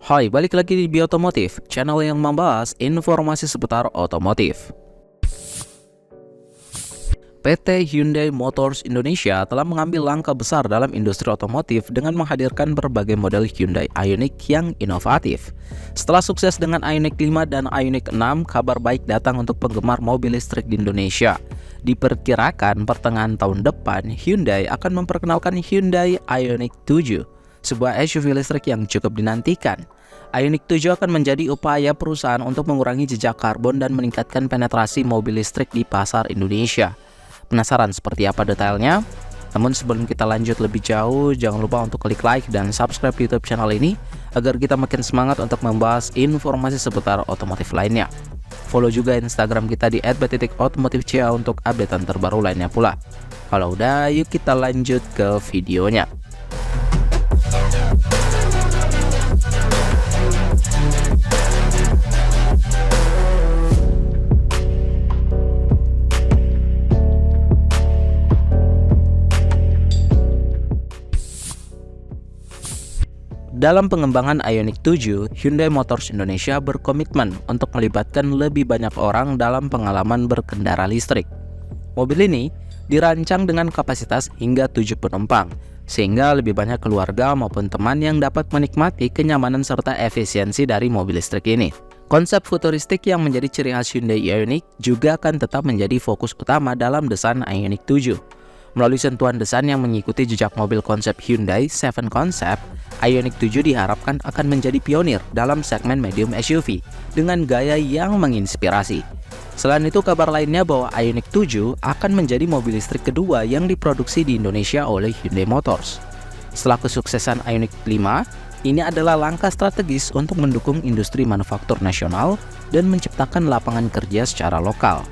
Hai, balik lagi di Biotomotif, channel yang membahas informasi seputar otomotif. PT Hyundai Motors Indonesia telah mengambil langkah besar dalam industri otomotif dengan menghadirkan berbagai model Hyundai Ioniq yang inovatif. Setelah sukses dengan Ioniq 5 dan Ioniq 6, kabar baik datang untuk penggemar mobil listrik di Indonesia. Diperkirakan pertengahan tahun depan, Hyundai akan memperkenalkan Hyundai Ioniq 7, sebuah SUV listrik yang cukup dinantikan. Ioniq 7 akan menjadi upaya perusahaan untuk mengurangi jejak karbon dan meningkatkan penetrasi mobil listrik di pasar Indonesia. Penasaran seperti apa detailnya? Namun sebelum kita lanjut lebih jauh, jangan lupa untuk klik like dan subscribe YouTube channel ini agar kita makin semangat untuk membahas informasi seputar otomotif lainnya. Follow juga Instagram kita di @b.otomotifca untuk updatean terbaru lainnya pula. Kalau udah, yuk kita lanjut ke videonya. Dalam pengembangan Ioniq 7, Hyundai Motors Indonesia berkomitmen untuk melibatkan lebih banyak orang dalam pengalaman berkendara listrik. Mobil ini dirancang dengan kapasitas hingga 7 penumpang, sehingga lebih banyak keluarga maupun teman yang dapat menikmati kenyamanan serta efisiensi dari mobil listrik ini. Konsep futuristik yang menjadi ciri khas Hyundai Ioniq juga akan tetap menjadi fokus utama dalam desain Ioniq 7. Melalui sentuhan desain yang mengikuti jejak mobil konsep Hyundai 7 Concept, Ioniq 7 diharapkan akan menjadi pionir dalam segmen medium SUV dengan gaya yang menginspirasi. Selain itu, kabar lainnya bahwa Ioniq 7 akan menjadi mobil listrik kedua yang diproduksi di Indonesia oleh Hyundai Motors. Setelah kesuksesan Ioniq 5, ini adalah langkah strategis untuk mendukung industri manufaktur nasional dan menciptakan lapangan kerja secara lokal.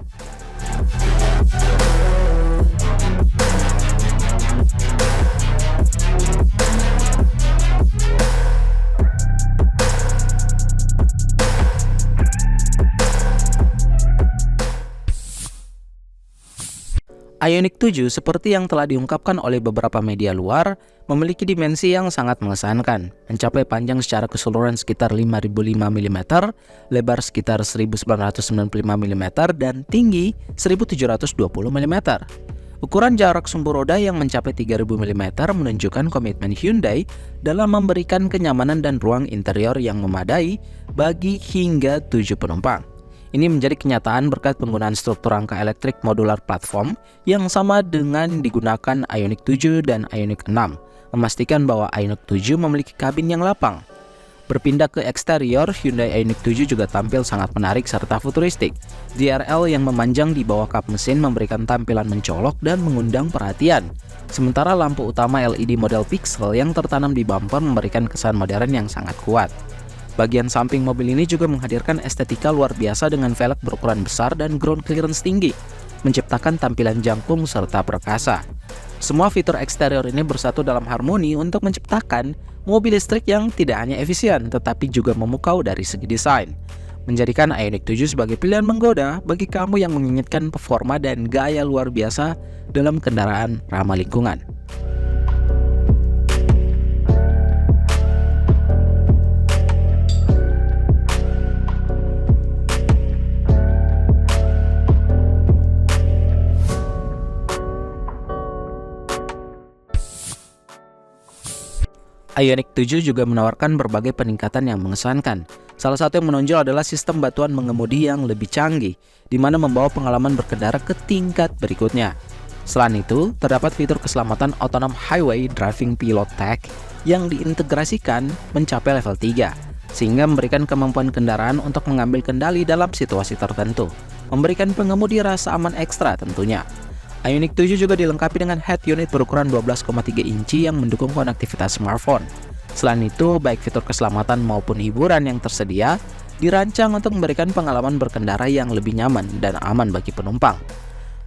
Ioniq 7 seperti yang telah diungkapkan oleh beberapa media luar memiliki dimensi yang sangat mengesankan, mencapai panjang secara keseluruhan sekitar 5.005 mm, lebar sekitar 1.995 mm, dan tinggi 1.720 mm. Ukuran jarak sumbu roda yang mencapai 3.000 mm menunjukkan komitmen Hyundai dalam memberikan kenyamanan dan ruang interior yang memadai bagi hingga 7 penumpang. Ini menjadi kenyataan berkat penggunaan struktur rangka elektrik modular platform yang sama dengan digunakan Ioniq 7 dan Ioniq 6, memastikan bahwa Ioniq 7 memiliki kabin yang lapang. Berpindah ke eksterior, Hyundai Ioniq 7 juga tampil sangat menarik serta futuristik. DRL yang memanjang di bawah kap mesin memberikan tampilan mencolok dan mengundang perhatian. Sementara lampu utama LED model pixel yang tertanam di bumper memberikan kesan modern yang sangat kuat. Bagian samping mobil ini juga menghadirkan estetika luar biasa dengan velg berukuran besar dan ground clearance tinggi, menciptakan tampilan jangkung serta perkasa. Semua fitur eksterior ini bersatu dalam harmoni untuk menciptakan mobil listrik yang tidak hanya efisien, tetapi juga memukau dari segi desain, menjadikan Ioniq 7 sebagai pilihan menggoda bagi kamu yang menginginkan performa dan gaya luar biasa dalam kendaraan ramah lingkungan. Ioniq 7 juga menawarkan berbagai peningkatan yang mengesankan. Salah satu yang menonjol adalah sistem bantuan mengemudi yang lebih canggih, di mana membawa pengalaman berkendara ke tingkat berikutnya. Selain itu, terdapat fitur keselamatan otonom Highway Driving Pilot Tech yang diintegrasikan mencapai level 3, sehingga memberikan kemampuan kendaraan untuk mengambil kendali dalam situasi tertentu, memberikan pengemudi rasa aman ekstra tentunya. Ioniq 7 juga dilengkapi dengan head unit berukuran 12,3 inci yang mendukung konektivitas smartphone. Selain itu, baik fitur keselamatan maupun hiburan yang tersedia dirancang untuk memberikan pengalaman berkendara yang lebih nyaman dan aman bagi penumpang.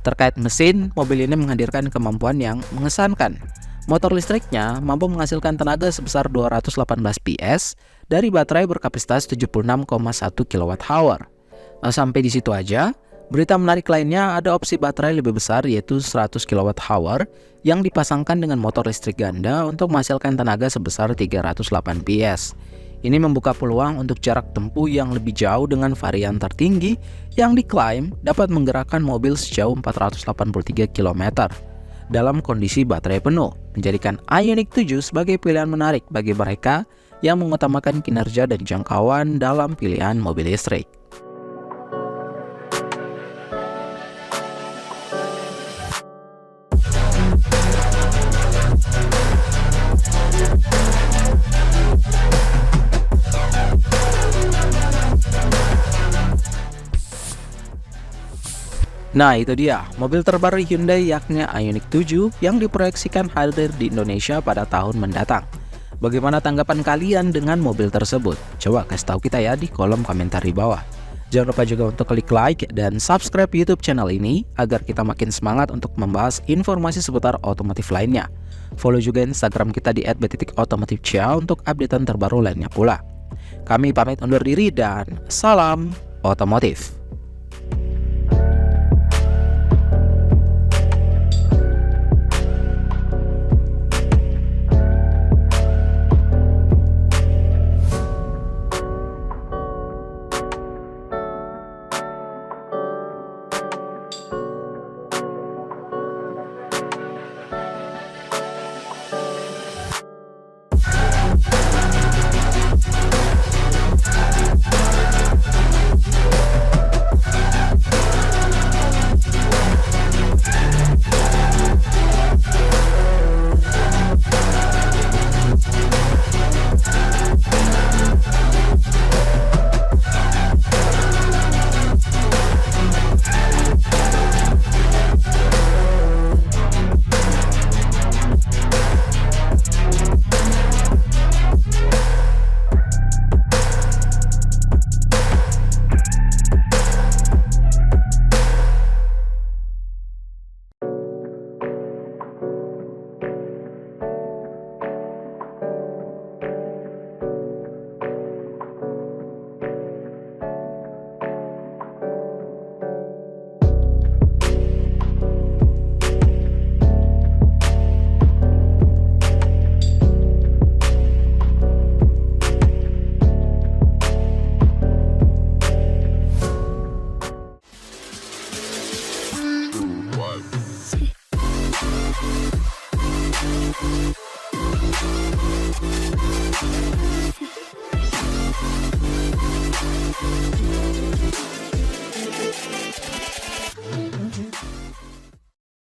Terkait mesin, mobil ini menghadirkan kemampuan yang mengesankan. Motor listriknya mampu menghasilkan tenaga sebesar 218 PS dari baterai berkapasitas 76,1 kWh. Sampai di situ aja. Berita menarik lainnya, ada opsi baterai lebih besar yaitu 100 kWh yang dipasangkan dengan motor listrik ganda untuk menghasilkan tenaga sebesar 308 PS. Ini membuka peluang untuk jarak tempuh yang lebih jauh dengan varian tertinggi yang diklaim dapat menggerakkan mobil sejauh 483 km dalam kondisi baterai penuh, menjadikan Ioniq 7 sebagai pilihan menarik bagi mereka yang mengutamakan kinerja dan jangkauan dalam pilihan mobil listrik. Nah, itu dia mobil terbaru Hyundai yakni Ioniq 7 yang diproyeksikan hadir di Indonesia pada tahun mendatang. Bagaimana tanggapan kalian dengan mobil tersebut? Coba kasih tahu kita ya di kolom komentar di bawah. Jangan lupa juga untuk klik like dan subscribe YouTube channel ini agar kita makin semangat untuk membahas informasi seputar otomotif lainnya. Follow juga Instagram kita di @b.otomotifcia untuk updatean terbaru lainnya pula. Kami pamit undur diri dan salam otomotif.